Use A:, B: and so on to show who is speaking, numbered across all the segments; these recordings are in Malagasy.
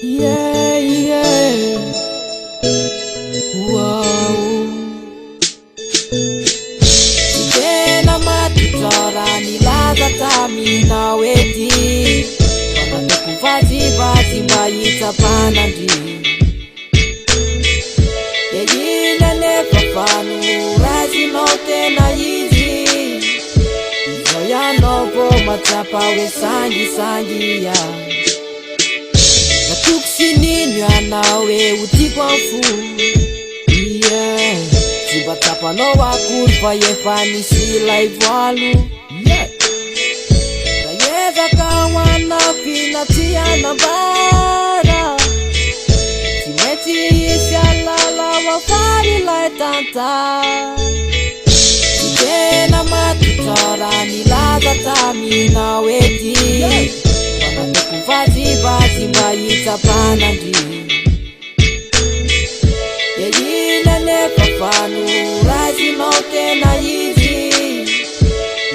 A: Yeah, yeah. Wow. Tena matutora nilaza tamina wedi wanatekuvazivazi mbayita panandi yeyina nepafanu razino tena yizi izoyanovo matsapa wesangi ya natuksininwa nawe utikwafu yeah zivatapa no wakurpa yefanisi ivalu yeah nayeza kawana pinatia na bara timeti isialala wafari laitanta tena matutora nilaza tamina wedi wanatekuvazivazi mbayita panandi yeyina nepafanu razino tena yizi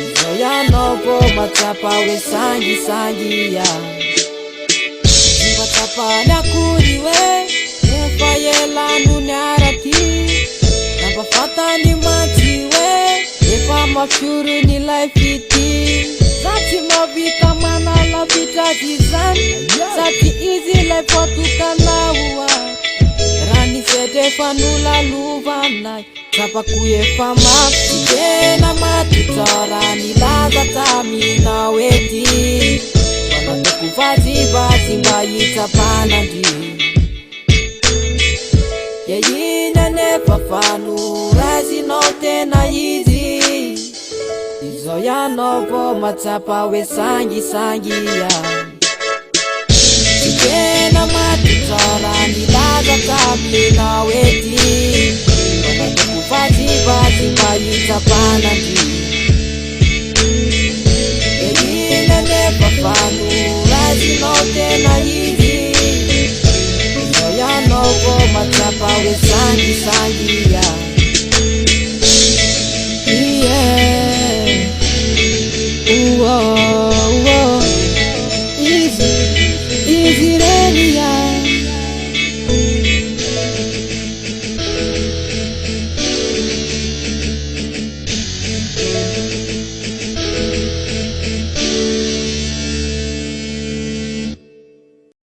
A: izoyanovo matsapa wesangi ya zivatapa nakuriwe efayelanu nyarati napafata ni matiwe efa mafyuru ni laifiti zati mavita manala vita jizan zati izi laifotukanaua rani sete fanula luvanai tapa kuye fama tena matutora nilaza tamina wedi wanatekuvazivazi mbayita panandi yeyina nepafanu razino tena yizi izoyanovo matsapa wesangi ya tena matutora nilaza tamina wedi wanatekuvazivazi mbayita panandi yeyina nepafanu razino tena yizi izoyanovo matsapa wesangi